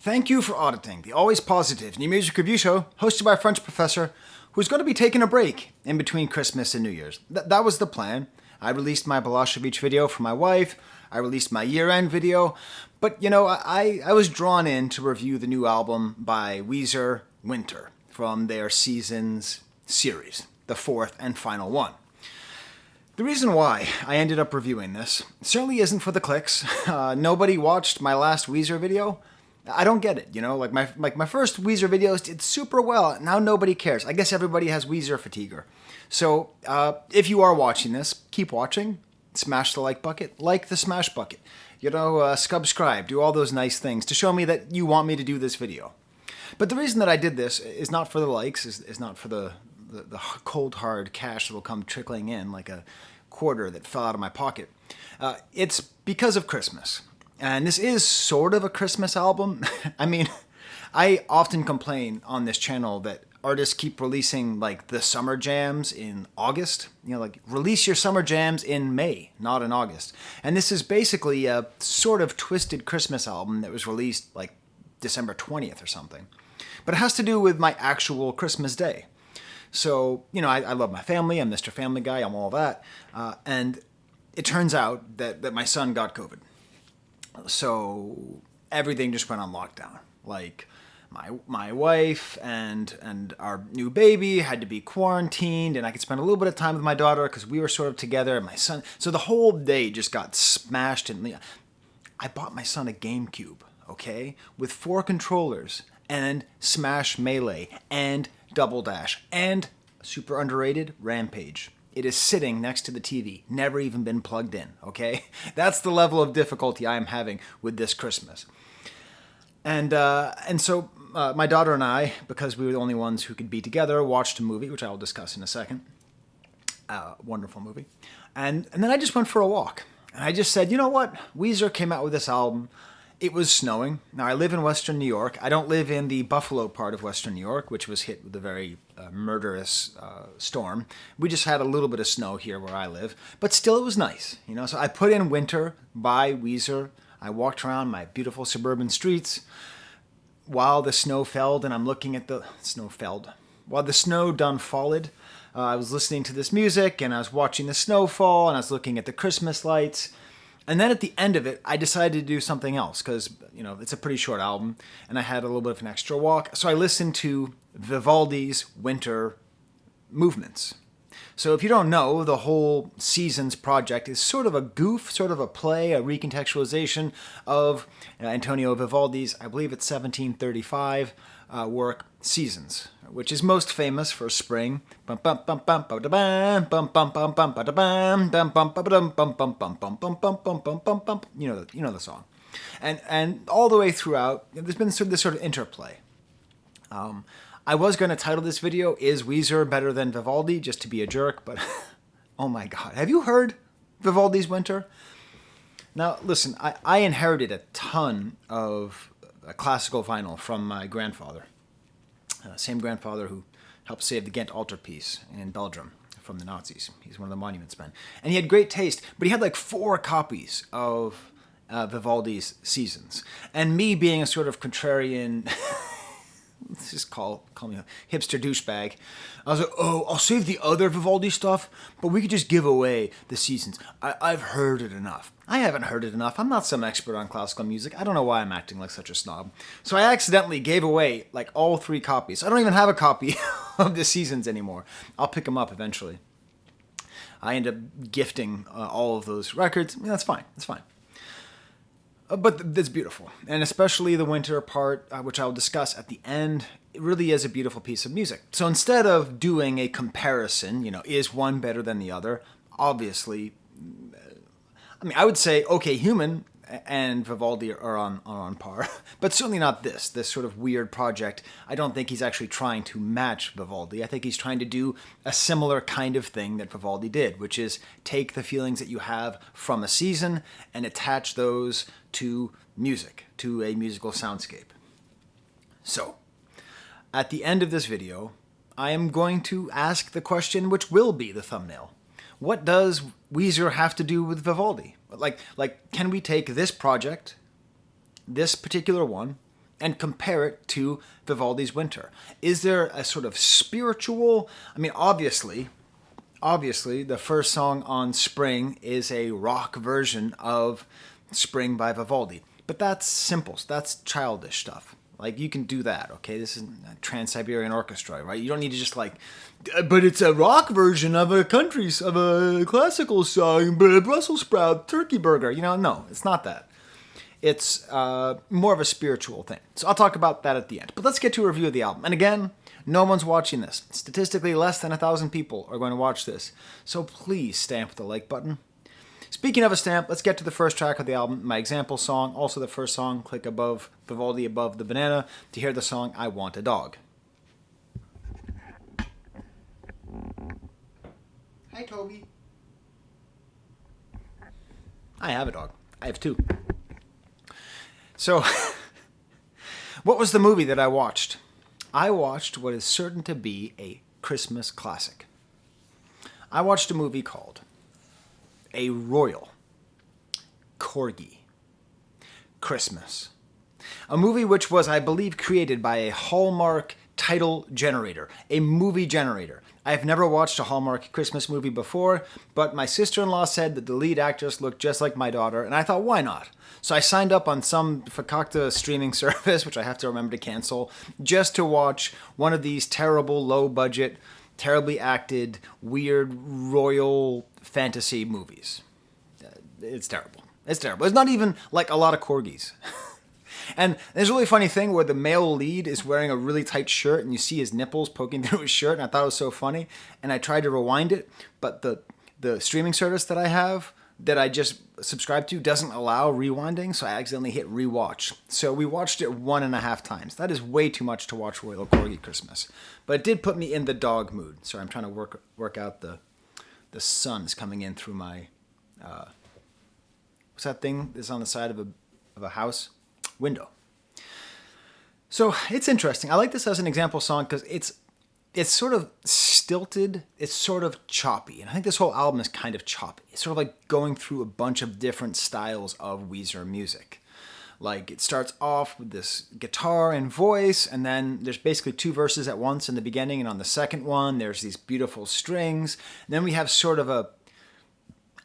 Thank you for auditing the always positive new music review show hosted by a French professor who's going to be taking a break in between Christmas and New Year's. That was the plan. I released my Balašević video for my wife. I released my year-end video. But, I was drawn in to review the new album by Weezer Winter from their Seasons series, the fourth and final one. The reason why I ended up reviewing this certainly isn't for the clicks. Nobody watched my last Weezer video. I don't get it, my first Weezer videos did super well. Now nobody cares. I guess everybody has Weezer fatigue. So if you are watching this, keep watching. Smash the like bucket, like the smash bucket. Subscribe, do all those nice things to show me that you want me to do this video. But the reason that I did this is not for the likes, is not for the cold hard cash that will come trickling in like a quarter that fell out of my pocket. It's because of Christmas. And this is sort of a Christmas album. I mean, I often complain on this channel that artists keep releasing like the summer jams in August. Release your summer jams in May, not in August. And this is basically a sort of twisted Christmas album that was released like December 20th or something. But it has to do with my actual Christmas day. So, I love my family. I'm Mr. Family Guy. I'm all that. And it turns out that my son got COVID. So everything just went on lockdown. Like my wife and our new baby had to be quarantined, and I could spend a little bit of time with my daughter because we were sort of together, and my son. So the whole day just got smashed. And I bought my son a GameCube, okay, with 4 controllers and Smash Melee and Double Dash and super underrated Rampage. It is sitting next to the TV, never even been plugged in, okay? That's the level of difficulty I am having with this Christmas. And so my daughter and I, because we were the only ones who could be together, watched a movie, which I will discuss in a second. Wonderful movie. And then I just went for a walk. And I just said, you know what? Weezer came out with this album. It was snowing. Now, I live in Western New York. I don't live in the Buffalo part of Western New York, which was hit with a very murderous storm. We just had a little bit of snow here where I live. But still, it was nice. So I put in Winter by Weezer. I walked around my beautiful suburban streets while the snow fell, and I'm looking at the snow fell. While the snow done falled, I was listening to this music, and I was watching the snow fall, and I was looking at the Christmas lights. And then at the end of it, I decided to do something else because, it's a pretty short album and I had a little bit of an extra walk. So I listened to Vivaldi's Winter movements. So if you don't know, the whole Seasons project is sort of a goof, sort of a play, a recontextualization of Antonio Vivaldi's, I believe it's 1735, work Seasons, which is most famous for spring. You know the song. And all the way throughout, there's been this sort of interplay. I was going to title this video, Is Weezer Better Than Vivaldi? Just to be a jerk, but oh my God. Have you heard Vivaldi's Winter? Now, listen, I inherited a ton of classical vinyl from my grandfather. Same grandfather who helped save the Ghent altarpiece in Belgium from the Nazis. He's one of the monuments men. And he had great taste, but he had like 4 copies of Vivaldi's Seasons. And me being a sort of contrarian, let's just call me a hipster douchebag, I was like, I'll save the other Vivaldi stuff, but we could just give away the Seasons. I've heard it enough. I haven't heard it enough. I'm not some expert on classical music. I don't know why I'm acting like such a snob. So I accidentally gave away like all 3 copies. I don't even have a copy of the Seasons anymore. I'll pick them up eventually. I end up gifting all of those records. I mean, that's fine. That's fine. But it's beautiful. And especially the Winter part, which I'll discuss at the end, it really is a beautiful piece of music. So instead of doing a comparison, is one better than the other, obviously, I would say OK Human and Vivaldi are on par, but certainly not this sort of weird project. I don't think he's actually trying to match Vivaldi. I think he's trying to do a similar kind of thing that Vivaldi did, which is take the feelings that you have from a season and attach those to music, to a musical soundscape. So, at the end of this video, I am going to ask the question which will be the thumbnail. What does Weezer have to do with Vivaldi? Like, can we take this project, this particular one, and compare it to Vivaldi's Winter. Is there a sort of spiritual, I mean, obviously, the first song on Spring is a rock version of Spring by Vivaldi. But that's simple. That's childish stuff. Like, you can do that, okay? This is a Trans-Siberian Orchestra, right? You don't need to just like, but it's a rock version of a classical song, Brussels sprout turkey burger. You know, no, it's not that. It's more of a spiritual thing. So I'll talk about that at the end. But let's get to a review of the album. And again, no one's watching this. Statistically, less than 1,000 people are going to watch this. So please stamp the like button. Speaking of a stamp, let's get to the first track of the album, my example song, also the first song. Click above Vivaldi, above the banana, to hear the song I Want a Dog. Hi, Toby. I have a dog. I have two. So, what was the movie that I watched? I watched what is certain to be a Christmas classic. I watched a movie called A Royal Corgi Christmas. A movie which was, I believe, created by a Hallmark title generator, a movie generator. I have never watched a Hallmark Christmas movie before, but my sister-in-law said that the lead actress looked just like my daughter, and I thought, why not? So I signed up on some fakakta streaming service, which I have to remember to cancel, just to watch one of these terrible, low-budget, terribly acted, weird, royal fantasy movies. It's terrible. It's terrible. It's not even like a lot of corgis. And there's a really funny thing where the male lead is wearing a really tight shirt and you see his nipples poking through his shirt, and I thought it was so funny. And I tried to rewind it, but the streaming service that I have, that I just subscribe to, doesn't allow rewinding, so I accidentally hit rewatch. So we watched it 1.5 times. That is way too much to watch Royal Corgi Christmas. But it did put me in the dog mood. Sorry, I'm trying to work out the sun is coming in through my what's that thing that's on the side of a house? Window. So it's interesting. I like this as an example song because it's sort of stilted. It's sort of choppy. And I think this whole album is kind of choppy. It's sort of like going through a bunch of different styles of Weezer music. Like, it starts off with this guitar and voice, and then there's basically 2 verses at once in the beginning, and on the second one, there's these beautiful strings. And then we have sort of a,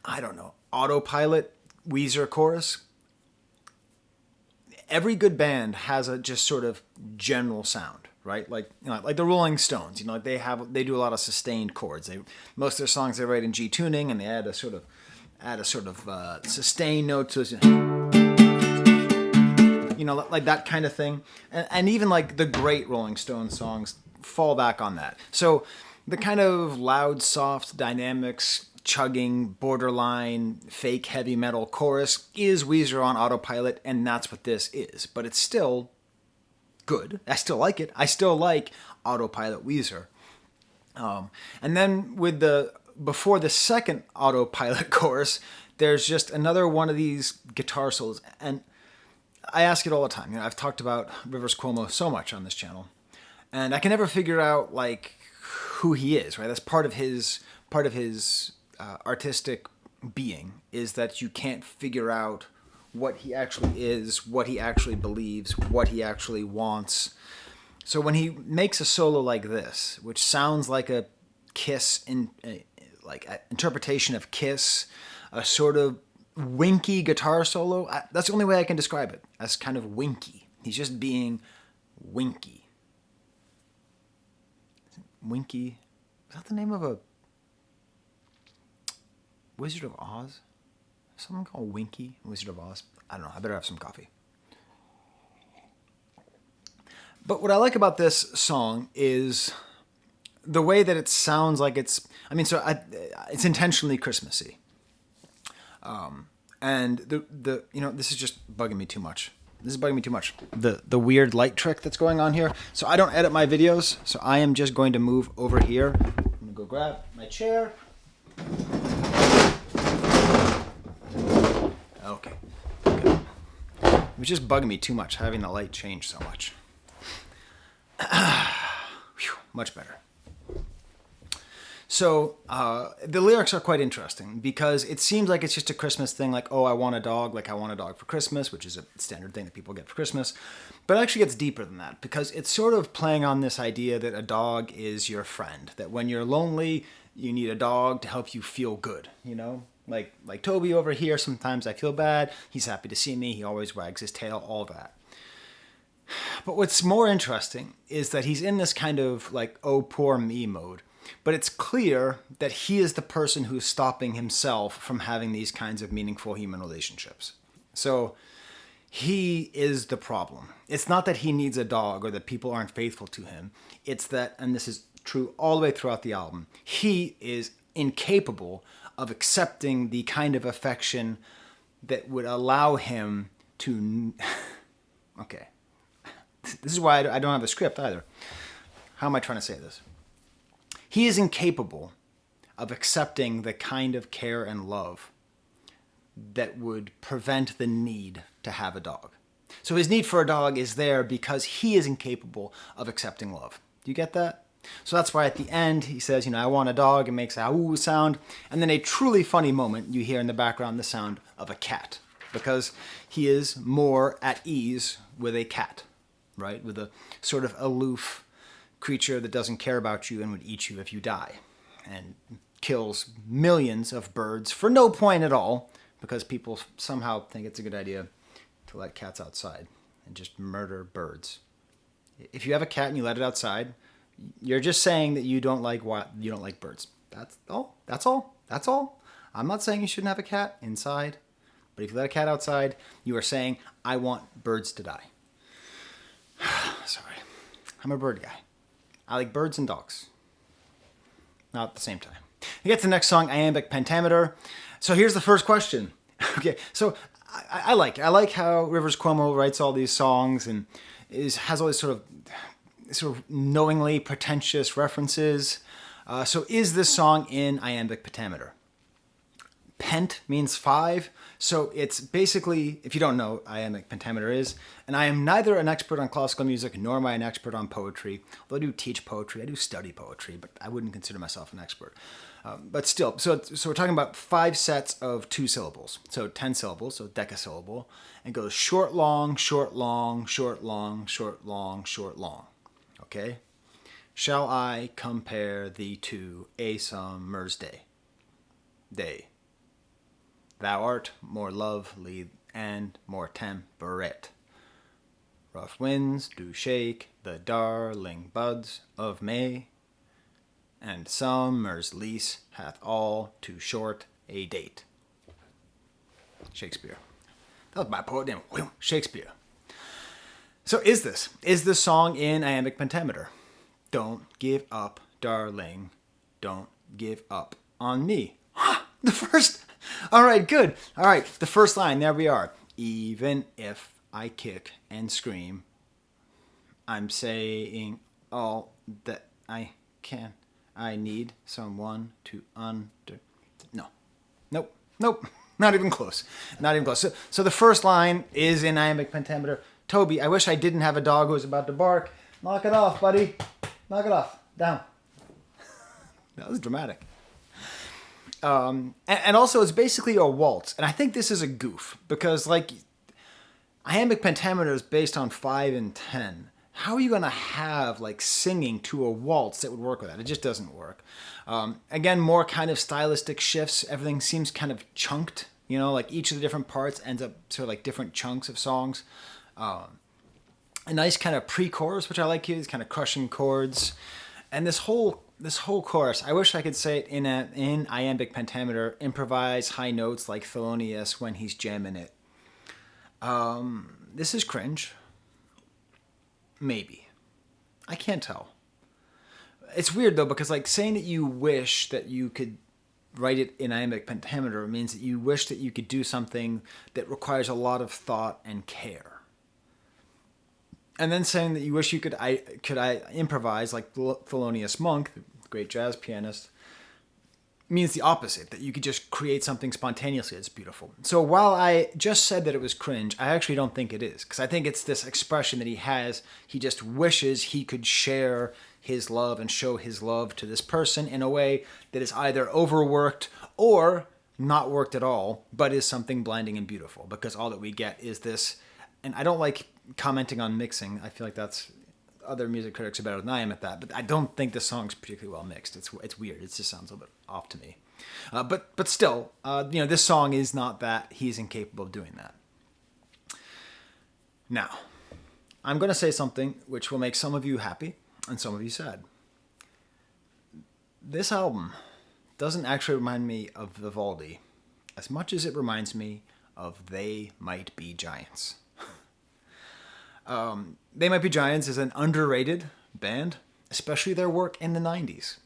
I don't know, autopilot Weezer chorus. Every good band has a just sort of general sound, right? Like, you know, like the Rolling Stones, you know, they do a lot of sustained chords. Most of their songs they write in G tuning, and they add a sort of sustained note to it. You know, like that kind of thing. And even like the great Rolling Stones songs fall back on that. So the kind of loud, soft dynamics, chugging, borderline, fake heavy metal chorus is Weezer on autopilot, and that's what this is. But it's still good. I still like it. I still like autopilot Weezer. And then before the second autopilot chorus, there's just another one of these guitar solos. And I ask it all the time. You know, I've talked about Rivers Cuomo so much on this channel, and I can never figure out like who he is. Right, that's part of his artistic being, is that you can't figure out what he actually is, what he actually believes, what he actually wants. So when he makes a solo like this, which sounds like a Kiss like an interpretation of Kiss, a sort of winky guitar solo. That's the only way I can describe it, as kind of winky. He's just being winky. Winky. Is that the name of a Wizard of Oz? Someone called Winky, Wizard of Oz? I don't know. I better have some coffee. But what I like about this song is the way that it sounds like it's intentionally Christmassy. And the you know, this is just bugging me too much. This is bugging me too much. The weird light trick that's going on here. So I don't edit my videos, so I am just going to move over here. I'm gonna go grab my chair. Okay. It was just bugging me too much, having the light change so much. Whew, much better. So the lyrics are quite interesting because it seems like it's just a Christmas thing, like, oh, I want a dog, like I want a dog for Christmas, which is a standard thing that people get for Christmas. But it actually gets deeper than that because it's sort of playing on this idea that a dog is your friend, that when you're lonely, you need a dog to help you feel good, you know? Like Toby over here, sometimes I feel bad, he's happy to see me, he always wags his tail, all that. But what's more interesting is that he's in this kind of like, oh, poor me mode. But it's clear that he is the person who's stopping himself from having these kinds of meaningful human relationships. So he is the problem. It's not that he needs a dog or that people aren't faithful to him. It's that, and this is true all the way throughout the album, he is incapable of accepting the kind of affection that would allow him to... Okay. This is why I don't have a script either. How am I trying to say this? He is incapable of accepting the kind of care and love that would prevent the need to have a dog. So his need for a dog is there because he is incapable of accepting love. Do you get that? So that's why at the end he says, I want a dog, and makes a ooh sound. And then a truly funny moment, you hear in the background the sound of a cat. Because he is more at ease with a cat, right? With a sort of aloof creature that doesn't care about you and would eat you if you die, and kills millions of birds for no point at all, because people somehow think it's a good idea to let cats outside and just murder birds. If you have a cat and you let it outside, you're just saying that you don't like birds. That's all. That's all. That's all. I'm not saying you shouldn't have a cat inside, but if you let a cat outside, you are saying, I want birds to die. Sorry. I'm a bird guy. I like birds and dogs. Not at the same time. You get to the next song, Iambic Pentameter. So here's the first question. Okay, so I like how Rivers Cuomo writes all these songs and has all these sort of knowingly pretentious references. So is this song in Iambic Pentameter? Pent means 5, so it's basically, if you don't know Iambic Pentameter is, and I am neither an expert on classical music nor am I an expert on poetry. Although I do teach poetry, I do study poetry, but I wouldn't consider myself an expert. But still, so we're talking about 5 sets of 2 syllables, so 10 syllables, so decasyllable, and goes short, long, short, long, short, long, short, long, short, long. Okay? Shall I compare thee to a summer's day? Day. Thou art more lovely and more temperate. Rough winds do shake the darling buds of May, and summer's lease hath all too short a date. Shakespeare. That was my poet name, Shakespeare. So is this song in Iambic Pentameter? Don't give up, darling. Don't give up on me. The first... All right, good. All right, the first line, there we are. Even if I kick and scream, I'm saying all that I can. I need someone to No. Nope. Not even close. Not even close. So the first line is in Iambic Pentameter. Toby, I wish I didn't have a dog who was about to bark. Knock it off, buddy. Knock it off. Down. That was dramatic. And also it's basically a waltz. And I think this is a goof because Iambic Pentameter is based on 5 and 10. How are you going to have singing to a waltz that would work with that? It just doesn't work. Again, more kind of stylistic shifts. Everything seems kind of chunked, each of the different parts ends up sort of different chunks of songs. A nice kind of pre-chorus, which I like here, these kind of crushing chords. And this whole chorus, I wish I could say it in Iambic Pentameter, improvise high notes like Thelonious when he's jamming it. This is cringe. Maybe. I can't tell. It's weird though, because saying that you wish that you could write it in Iambic Pentameter means that you wish that you could do something that requires a lot of thought and care. And then saying that you wish you could improvise like Thelonious Monk, the great jazz pianist, means the opposite, that you could just create something spontaneously that's beautiful. So while I just said that it was cringe, I actually don't think it is, because I think it's this expression that he has. He just wishes he could share his love and show his love to this person in a way that is either overworked or not worked at all, but is something blinding and beautiful, because all that we get is this. And I don't like commenting on mixing. I feel like that's, other music critics are better than I am at that, but I don't think the song's particularly well mixed. It's weird. It just sounds a little bit off to me. But still, this song is not that. He's incapable of doing that. Now, I'm going to say something which will make some of you happy and some of you sad. This album doesn't actually remind me of Vivaldi as much as it reminds me of They Might Be Giants. They Might Be Giants is an underrated band, especially their work in the 90s.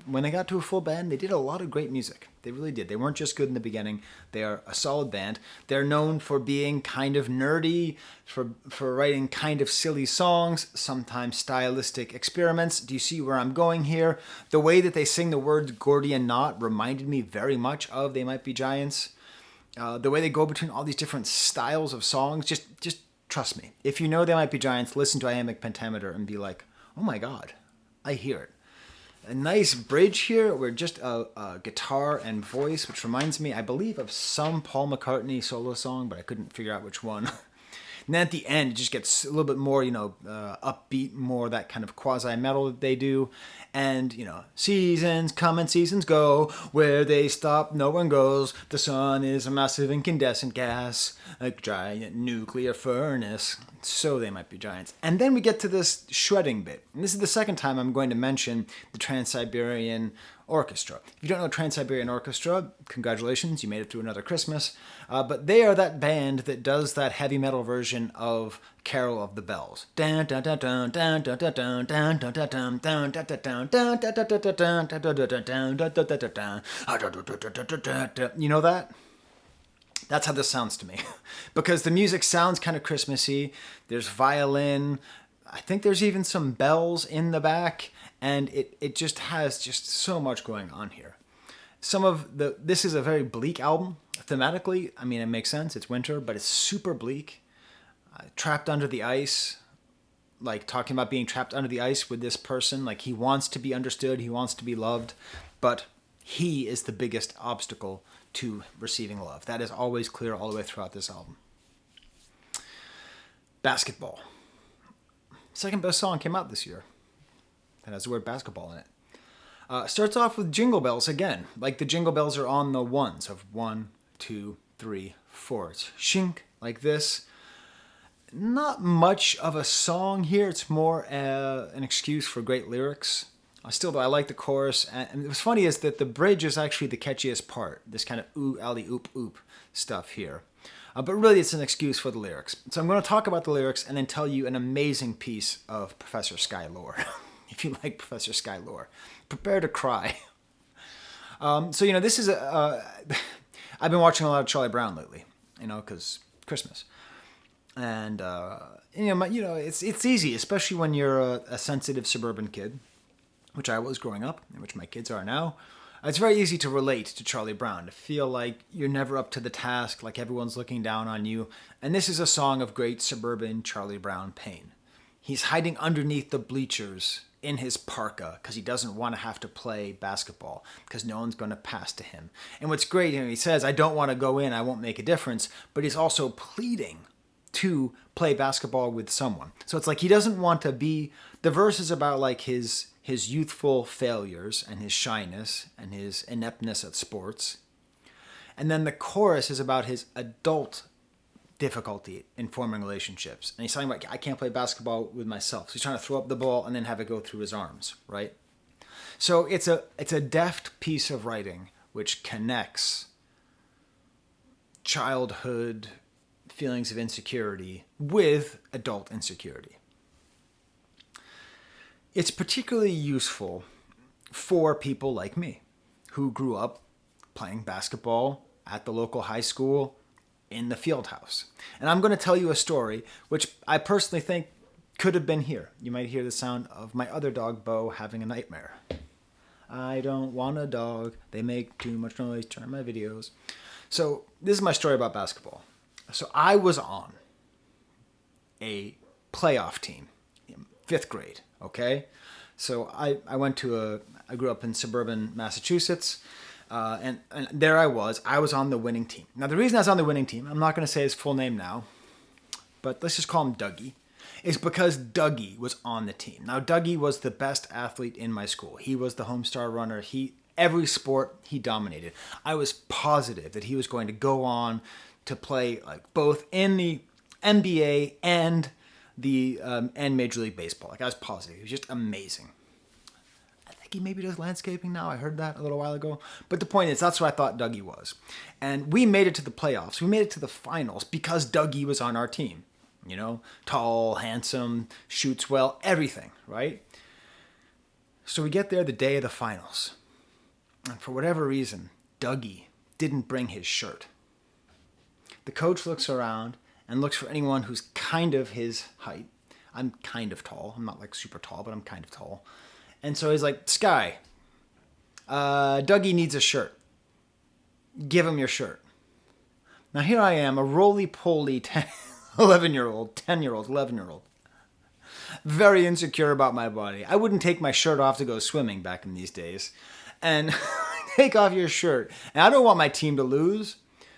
When they got to a full band, they did a lot of great music. They really did. They weren't just good in the beginning. They are a solid band. They're known for being kind of nerdy, for writing kind of silly songs, sometimes stylistic experiments. Do you see where I'm going here? The way that they sing the words Gordian knot reminded me very much of They Might Be Giants. The way they go between all these different styles of songs, just trust me. If you know They Might Be Giants, listen to Iambic Pentameter and be like, oh my God, I hear it. A nice bridge here where just a guitar and voice, which reminds me, I believe, of some Paul McCartney solo song, but I couldn't figure out which one. And then at the end, it just gets a little bit more, upbeat, more that kind of quasi-metal that they do. And, seasons come and seasons go. Where they stop, no one goes. The sun is a massive incandescent gas, a giant nuclear furnace. So They Might Be Giants. And then we get to this shredding bit. And this is the second time I'm going to mention the Trans-Siberian Orchestra. If you don't know Trans-Siberian Orchestra, congratulations, you made it through another Christmas. But they are that band that does that heavy metal version of Carol of the Bells. You know that? That's how this sounds to me. Because the music sounds kind of Christmassy. There's violin. I think there's even some bells in the back. And it just has just so much going on here. This is a very bleak album. Thematically, I mean, it makes sense. It's winter, but it's super bleak. Trapped under the ice. Like talking about being trapped under the ice with this person. Like he wants to be understood. He wants to be loved. But he is the biggest obstacle to receiving love. That is always clear all the way throughout this album. Basketball. Second best song came out this year. That has the word basketball in it. Starts off with Jingle Bells again. Like the Jingle Bells are on the ones of 1, 2, 3, 4. It's shink, like this. Not much of a song here. It's more an excuse for great lyrics. Still, though, I like the chorus. And what's funny is that the bridge is actually the catchiest part. This kind of ooh, alley, oop, oop stuff here. But really, it's an excuse for the lyrics. So I'm going to talk about the lyrics and then tell you an amazing piece of Professor Sky lore. If you like Professor Sky lore, prepare to cry. This is I've been watching a lot of Charlie Brown lately, because Christmas. And, it's easy, especially when you're a sensitive suburban kid, which I was growing up, and which my kids are now. It's very easy to relate to Charlie Brown, to feel like you're never up to the task, like everyone's looking down on you. And this is a song of great suburban Charlie Brown pain. He's hiding underneath the bleachers in his parka because he doesn't want to have to play basketball because no one's going to pass to him. And what's great, he says, I don't want to go in, I won't make a difference, but he's also pleading to play basketball with someone. So it's like he doesn't want to be, the verse is about like his youthful failures and his shyness and his ineptness at sports. And then the chorus is about his adult difficulty in forming relationships. And he's talking about, I can't play basketball with myself. So he's trying to throw up the ball and then have it go through his arms, right? So it's a deft piece of writing which connects childhood feelings of insecurity with adult insecurity. It's particularly useful for people like me who grew up playing basketball at the local high school in the field house. And I'm going to tell you a story which I personally think could have been here. You might hear the sound of my other dog, Bo, having a nightmare. I don't want a dog. They make too much noise. Turn my videos. So this is my story about basketball. So I was on a playoff team in 5th grade, okay? So I grew up in suburban Massachusetts, and there I was on the winning team. Now the reason I was on the winning team, I'm not going to say his full name now, but let's just call him Dougie, is because Dougie was on the team. Now Dougie was the best athlete in my school. He was the homestar runner. Every sport he dominated. I was positive that he was going to go on to play like both in the NBA and and Major League Baseball. Like I was positive. He was just amazing. I think he maybe does landscaping now. I heard that a little while ago. But the point is, that's what I thought Dougie was. And we made it to the playoffs. We made it to the finals because Dougie was on our team. You know, tall, handsome, shoots well, everything, right? So we get there the day of the finals. And for whatever reason, Dougie didn't bring his shirt. The coach looks around and looks for anyone who's kind of his height. I'm kind of tall. I'm not like super tall, but I'm kind of tall. And so he's like, Sky, Dougie needs a shirt. Give him your shirt. Now here I am, a roly-poly 11-year-old, 10-year-old, 11-year-old. Very insecure about my body. I wouldn't take my shirt off to go swimming back in these days. And take off your shirt. And I don't want my team to lose.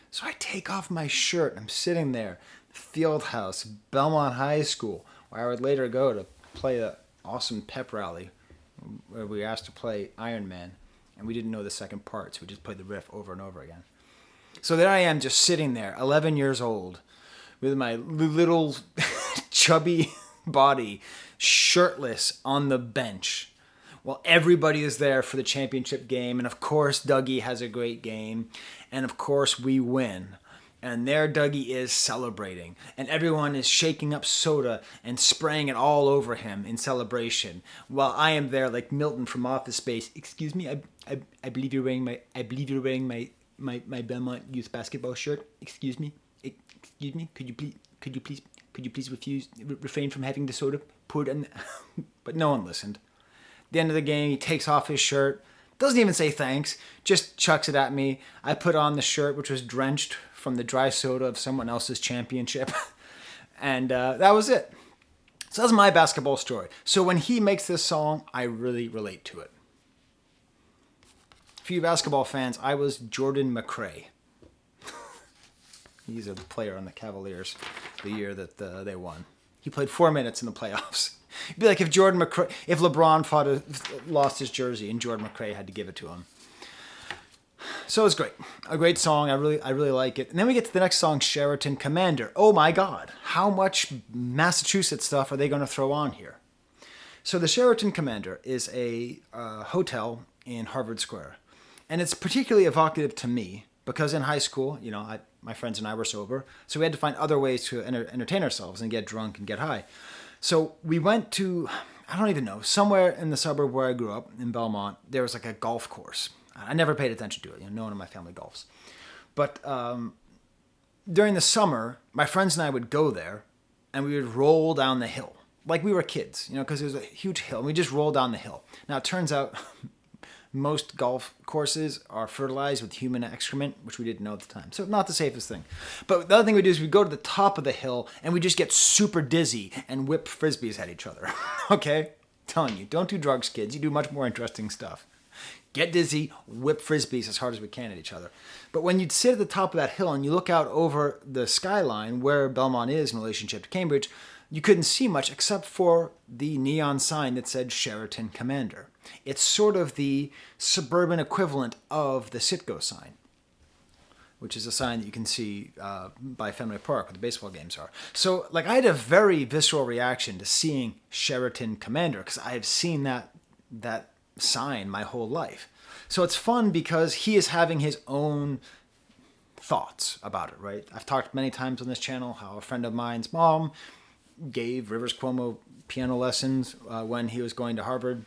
So I take off my shirt. I'm sitting there, field house, Belmont High School, where I would later go to play an awesome pep rally where we were asked to play Iron Man. And we didn't know the second part, so we just played the riff over and over again. So there I am just sitting there, 11 years old, with my little chubby body, shirtless on the bench. Well, everybody is there for the championship game, and of course Dougie has a great game, and of course we win. And there Dougie is celebrating, and everyone is shaking up soda and spraying it all over him in celebration, while I am there like Milton from Office Space. Excuse me, I believe you're wearing my Belmont youth basketball shirt. Excuse me, could you please refrain from having the soda poured in? But no one listened. The end of the game, he takes off his shirt, doesn't even say thanks, just chucks it at me. I put on the shirt, which was drenched from the dry soda of someone else's championship. And that was it. So that's my basketball story. So when he makes this song, I really relate to it. For you basketball fans, I was Jordan McRae. He's a player on the Cavaliers the year that they won. He played 4 minutes in the playoffs. It'd be like if LeBron lost his jersey and Jordan McRae had to give it to him. So it's great. A great song. I really like it. And then we get to the next song, Sheraton Commander. Oh my God. How much Massachusetts stuff are they going to throw on here? So the Sheraton Commander is a hotel in Harvard Square. And it's particularly evocative to me because in high school, you know, my friends and I were sober. So we had to find other ways to entertain ourselves and get drunk and get high. So we went to, I don't even know, somewhere in the suburb where I grew up in Belmont, there was like a golf course. I never paid attention to it. You know, no one in my family golfs. But during the summer, my friends and I would go there and we would roll down the hill like we were kids, you know, because it was a huge hill. And we just rolled down the hill. Now, it turns out most golf courses are fertilized with human excrement, which we didn't know at the time. So not the safest thing. But the other thing we do is we go to the top of the hill and we just get super dizzy and whip frisbees at each other. Okay? Telling you, don't do drugs, kids. You do much more interesting stuff. Get dizzy, whip frisbees as hard as we can at each other. But when you'd sit at the top of that hill and you look out over the skyline where Belmont is in relationship to Cambridge, you couldn't see much except for the neon sign that said Sheraton Commander. It's sort of the suburban equivalent of the Citgo sign, which is a sign that you can see by Fenway Park where the baseball games are. So, like, I had a very visceral reaction to seeing Sheraton Commander because I have seen that sign my whole life. So it's fun because he is having his own thoughts about it, right? I've talked many times on this channel how a friend of mine's mom gave Rivers Cuomo piano lessons when he was going to Harvard.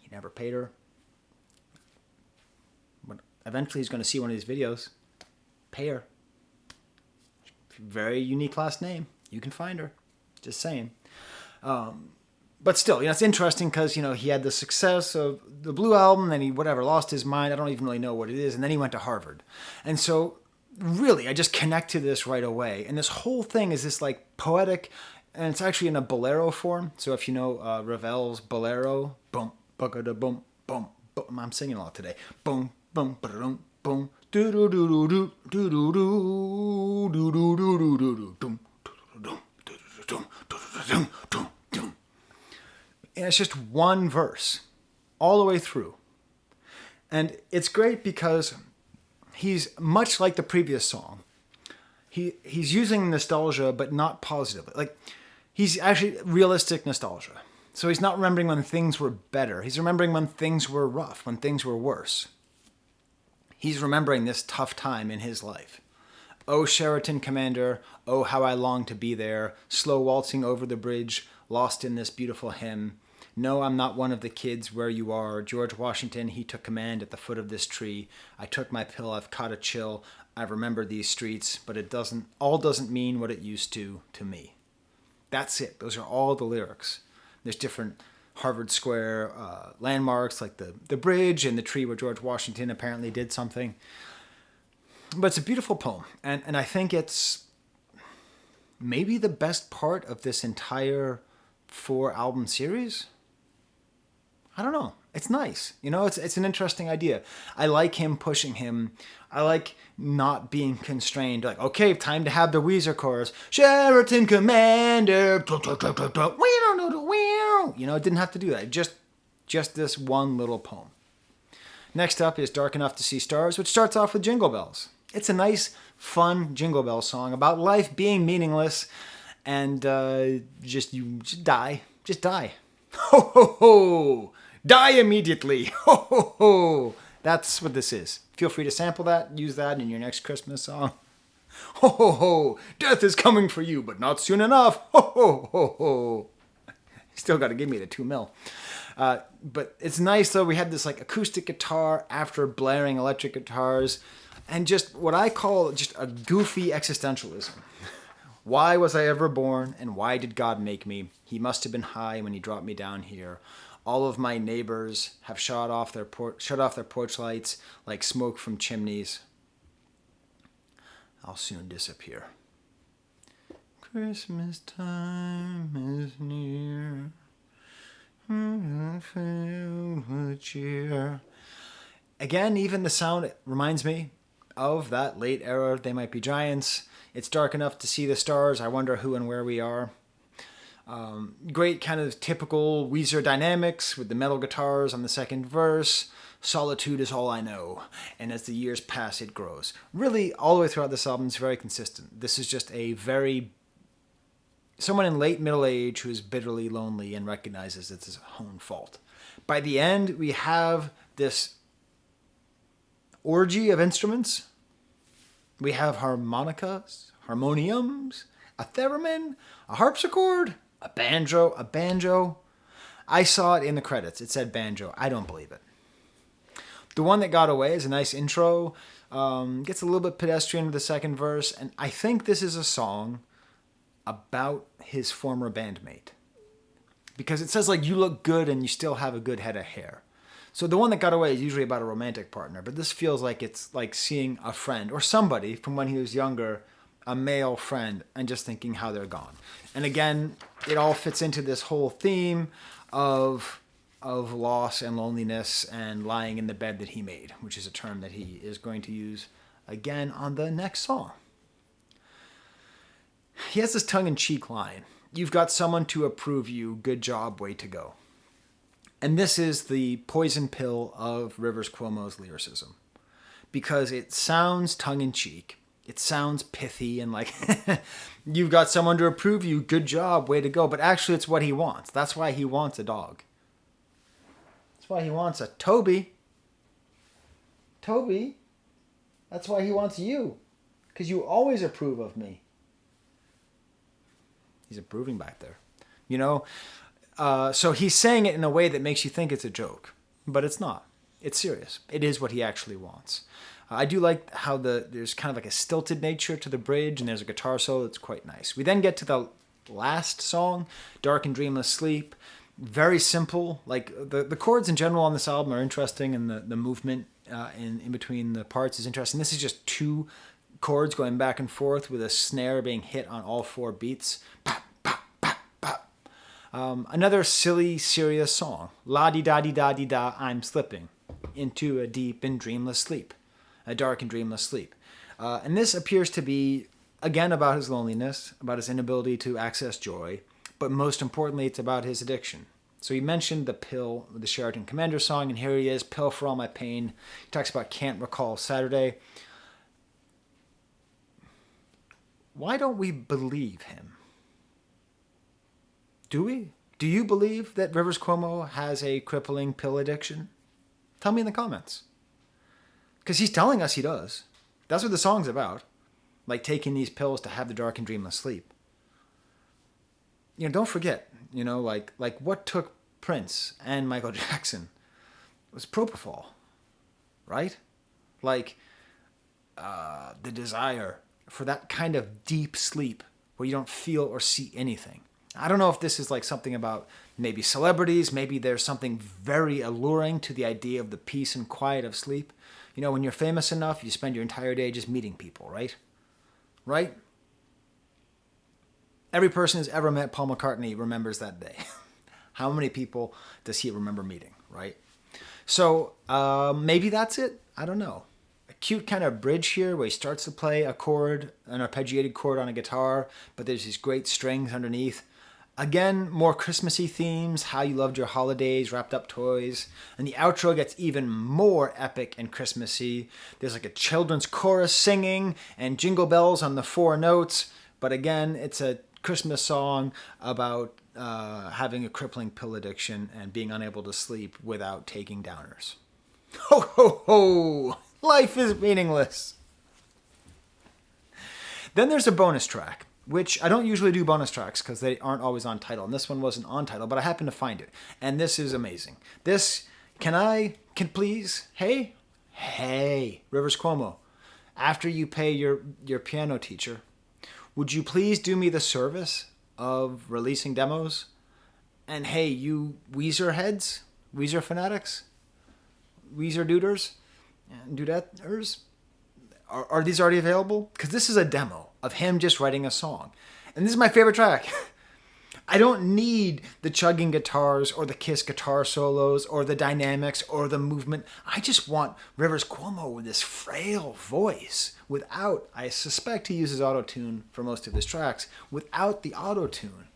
He never paid her. But eventually he's going to see one of these videos. Pay her. Very unique last name. You can find her. Just saying. But still, it's interesting because, he had the success of the Blue Album, and he, lost his mind. I don't even really know what it is. And then he went to Harvard. And so, really, I just connect to this right away. And this whole thing is this, poetic, and it's actually in a bolero form. So if you know Ravel's Bolero, boom, bugga boom, boom, boom. I'm singing a lot today. Boom, boom, ba-dum, boom, do-do-do-do-do, do-do-do, do-do-do-do-do, dum, dum, dum, dum, dum, dum. And it's just one verse all the way through. And it's great because he's much like the previous song. He's using nostalgia, but not positively. He's actually realistic nostalgia. So he's not remembering when things were better. He's remembering when things were rough, when things were worse. He's remembering this tough time in his life. Oh, Sheraton, Commander, oh, how I long to be there, slow waltzing over the bridge, lost in this beautiful hymn. No, I'm not one of the kids where you are. George Washington, he took command at the foot of this tree. I took my pill, I've caught a chill. I've remembered these streets, but it doesn't mean what it used to me. That's it. Those are all the lyrics. There's different Harvard Square landmarks, like the bridge and the tree where George Washington apparently did something. But it's a beautiful poem, and I think it's maybe the best part of this entire 4-album series. I don't know. It's nice. It's an interesting idea. I like him pushing him. I like not being constrained. Okay, time to have the Weezer chorus. Sheraton Commander. It didn't have to do that. Just this one little poem. Next up is Dark Enough to See Stars, which starts off with Jingle Bells. It's a nice, fun Jingle Bell song about life being meaningless and just die. Just die. Ho, ho, ho. Die immediately. Ho, ho, ho. That's what this is. Feel free to sample that. Use that in your next Christmas song. Ho, ho, ho. Death is coming for you, but not soon enough. Ho, ho, ho, ho. Still got to give me the 2 mil. But it's nice, though. We had this acoustic guitar after blaring electric guitars. And just what I call just a goofy existentialism. Why was I ever born, and why did God make me? He must have been high when he dropped me down here. All of my neighbors have shut off their porch lights like smoke from chimneys. I'll soon disappear. Christmas time is near. Filled with cheer. Again, even the sound reminds me of that late era They Might Be Giants. It's dark enough to see the stars. I wonder who and where we are. Great kind of typical Weezer dynamics with the metal guitars on the second verse. Solitude is all I know. And as the years pass, it grows. Really, all the way throughout this album, it's very consistent. This is just someone in late middle age who is bitterly lonely and recognizes it's his own fault. By the end, we have this orgy of instruments. We have harmonicas, harmoniums, a theremin, a harpsichord, a banjo. I saw it in the credits. It said banjo. I don't believe it. The One That Got Away is a nice intro. Gets a little bit pedestrian with the second verse. And I think this is a song about his former bandmate. Because it says you look good and you still have a good head of hair. So The One That Got Away is usually about a romantic partner. But this feels like it's like seeing a friend or somebody from when he was younger, a male friend, and just thinking how they're gone. And again, it all fits into this whole theme of loss and loneliness and lying in the bed that he made, which is a term that he is going to use again on the next song. He has this tongue-in-cheek line. You've got someone to approve you. Good job. Way to go. And this is the poison pill of Rivers Cuomo's lyricism. Because it sounds tongue-in-cheek. It sounds pithy and you've got someone to approve you. Good job. Way to go. But actually, it's what he wants. That's why he wants a dog. That's why he wants a Toby. Toby. That's why he wants you. Because you always approve of me. He's approving back there. So he's saying it in a way that makes you think it's a joke. But it's not. It's serious. It is what he actually wants. I do like how there's kind of a stilted nature to the bridge, and there's a guitar solo that's quite nice. We then get to the last song, Dark and Dreamless Sleep, Very simple. Like the chords in general on this album are interesting, and the movement in between the parts is interesting. This is just two chords going back and forth with a snare being hit on all four beats. Pop, pop, pop, pop. Another silly, serious song. La-di-da-di-da-di-da, I'm slipping into a deep and dreamless sleep. A dark and dreamless sleep. And this appears to be, again, about his loneliness, about his inability to access joy, but most importantly, it's about his addiction. So he mentioned the pill, the Sheraton Commander song, and here he is, Pill for All My Pain. He talks about Can't Recall Saturday. Why don't we believe him? Do we? Do you believe that Rivers Cuomo has a crippling pill addiction? Tell me in the comments. Because he's telling us he does. That's what the song's about. Like taking these pills to have the dark and dreamless sleep. Don't forget, like what took Prince and Michael Jackson was propofol, right? Like the desire for that kind of deep sleep where you don't feel or see anything. I don't know if this is like something about maybe celebrities, maybe there's something very alluring to the idea of the peace and quiet of sleep. When you're famous enough, you spend your entire day just meeting people, right? Right? Every person who's ever met Paul McCartney remembers that day. How many people does he remember meeting, right? So maybe that's it. I don't know. A cute kind of bridge here where he starts to play a chord, an arpeggiated chord on a guitar, but there's these great strings underneath. Again, more Christmassy themes, how you loved your holidays, wrapped up toys. And the outro gets even more epic and Christmassy. There's like a children's chorus singing and jingle bells on the four notes. But again, it's a Christmas song about having a crippling pill addiction and being unable to sleep without taking downers. Ho, ho, ho! Life is meaningless. Then there's a bonus track, which I don't usually do bonus tracks because they aren't always on title. And this one wasn't on title, but I happened to find it. And this is amazing. This, can please, hey, Rivers Cuomo, after you pay your piano teacher, would you please do me the service of releasing demos? And hey, you Weezer heads, Weezer fanatics, Weezer duders, and dudetters, are these already available? Because this is a demo of him just writing a song. And this is my favorite track. I don't need the chugging guitars or the Kiss guitar solos or the dynamics or the movement. I just want Rivers Cuomo with this frail voice without, I suspect he uses auto-tune for most of his tracks, without the auto-tune.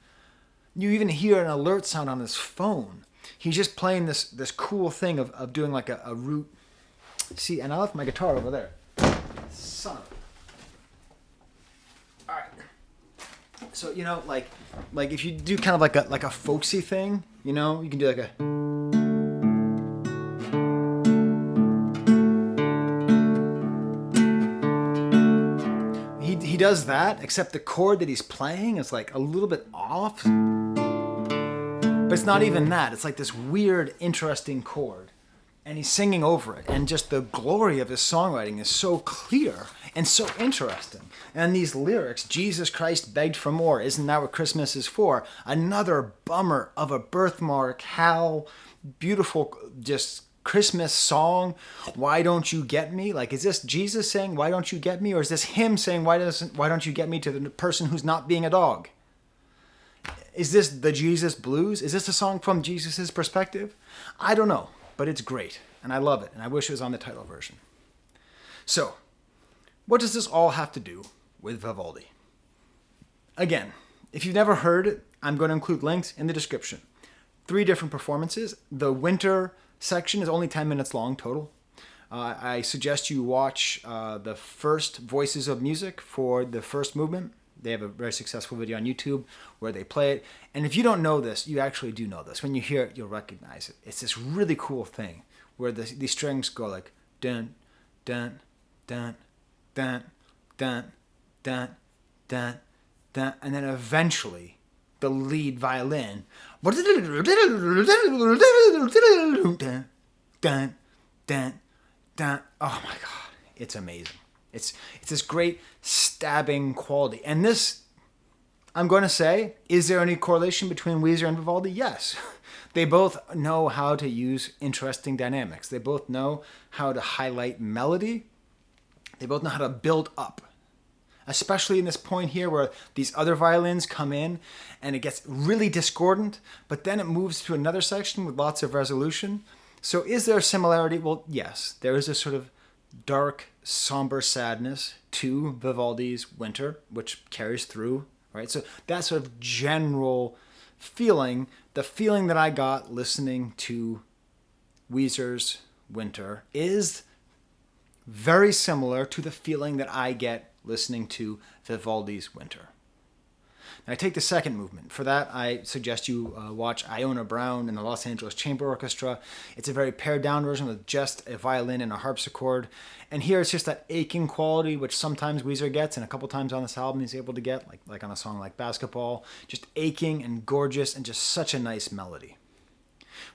You even hear an alert sound on his phone. He's just playing this cool thing of doing like a root. See, and I left my guitar over there. Son of a... All right. So, like if you do kind of like a folksy thing, you can do like a... He does that, except the chord that he's playing is like a little bit off. But it's not even that. It's like this weird, interesting chord. And he's singing over it. And just the glory of his songwriting is so clear and so interesting. And these lyrics, Jesus Christ begged for more. Isn't that what Christmas is for? Another bummer of a birthmark. How beautiful, just Christmas song. Why don't you get me? Like, is this Jesus saying, why don't you get me? Or is this him saying, why don't you get me, to the person who's not being a dog? Is this the Jesus blues? Is this a song from Jesus's perspective? I don't know. But it's great, and I love it, and I wish it was on the title version. So, what does this all have to do with Vivaldi? Again, if you've never heard it, I'm going to include links in the description. 3 different performances. The Winter section is only 10 minutes long total. I suggest you watch the first Voices of Music for the first movement. They have a very successful video on YouTube where they play it. And if you don't know this, you actually do know this. When you hear it, you'll recognize it. It's this really cool thing where these strings go like dun, dun, dun, dun, dun, dun, dun, dun, and then eventually the lead violin dun, dun, dun. Oh my God, it's amazing. It's this great stabbing quality. And this, I'm going to say, is there any correlation between Weezer and Vivaldi? Yes. They both know how to use interesting dynamics. They both know how to highlight melody. They both know how to build up. Especially in this point here where these other violins come in and it gets really discordant, but then it moves to another section with lots of resolution. So is there a similarity? Well, yes. There is a sort of dark, somber sadness to Vivaldi's Winter, which carries through, right? So that sort of general feeling, the feeling that I got listening to Weezer's Winter is very similar to the feeling that I get listening to Vivaldi's Winter. Now, I take the second movement. For that, I suggest you watch Iona Brown and the Los Angeles Chamber Orchestra. It's a very pared down version with just a violin and a harpsichord. And here it's just that aching quality, which sometimes Weezer gets, and a couple times on this album he's able to get, like on a song like Basketball. Just aching and gorgeous and just such a nice melody.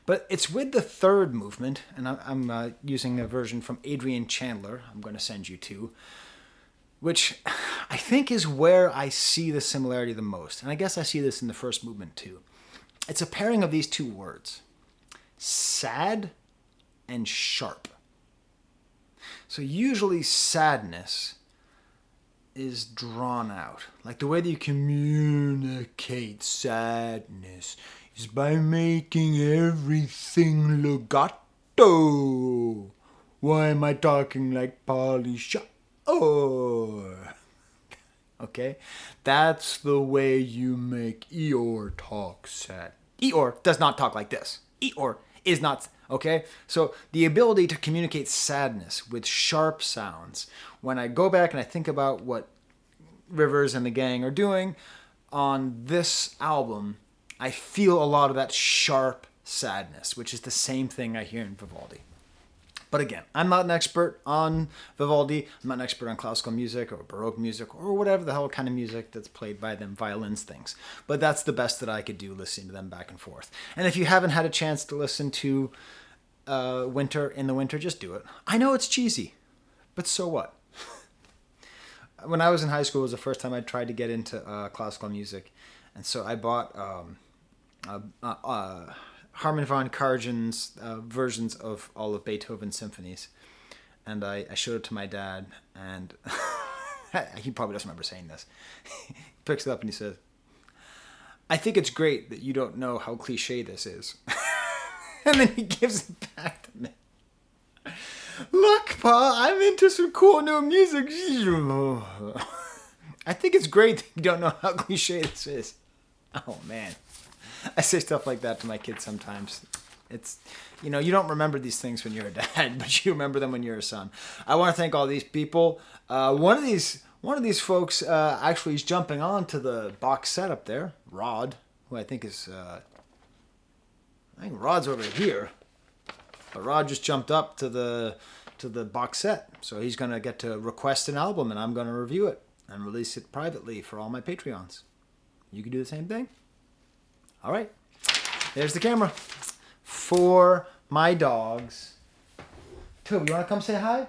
But it's with the third movement, and I'm using a version from Adrian Chandler, I'm going to send you to, which I think is where I see the similarity the most. And I guess I see this in the first movement too. It's a pairing of these two words, sad and sharp. So usually sadness is drawn out. Like the way that you communicate sadness is by making everything legato. Why am I talking like Polly Shop? Oh, okay. That's the way you make Eeyore talk sad. Eeyore does not talk like this. Eeyore is not, okay? So the ability to communicate sadness with sharp sounds. When I go back and I think about what Rivers and the gang are doing on this album, I feel a lot of that sharp sadness, which is the same thing I hear in Vivaldi. But again, I'm not an expert on Vivaldi. I'm not an expert on classical music or Baroque music or whatever the hell kind of music that's played by them violins things. But that's the best that I could do, listening to them back and forth. And if you haven't had a chance to listen to Winter in the Winter, just do it. I know it's cheesy, but so what? When I was in high school, it was the first time I tried to get into classical music. And so I bought Harman von Karajan's versions of all of Beethoven's symphonies. And I showed it to my dad, and he probably doesn't remember saying this. He picks it up and he says, "I think it's great that you don't know how cliche this is." And then he gives it back to me. "Look, Pa, I'm into some cool new music." I think it's great that you don't know how cliche this is. Oh, man. I say stuff like that to my kids sometimes. It's, you don't remember these things when you're a dad, but you remember them when you're a son. I want to thank all these people. One of these folks actually is jumping on to the box set up there. Rod, who I think is, I think Rod's over here. But Rod just jumped up to the box set. So he's going to get to request an album, and I'm going to review it and release it privately for all my Patreons. You can do the same thing. All right, there's the camera for my dogs. Toby, you want to come say hi?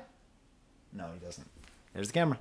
No, he doesn't. There's the camera.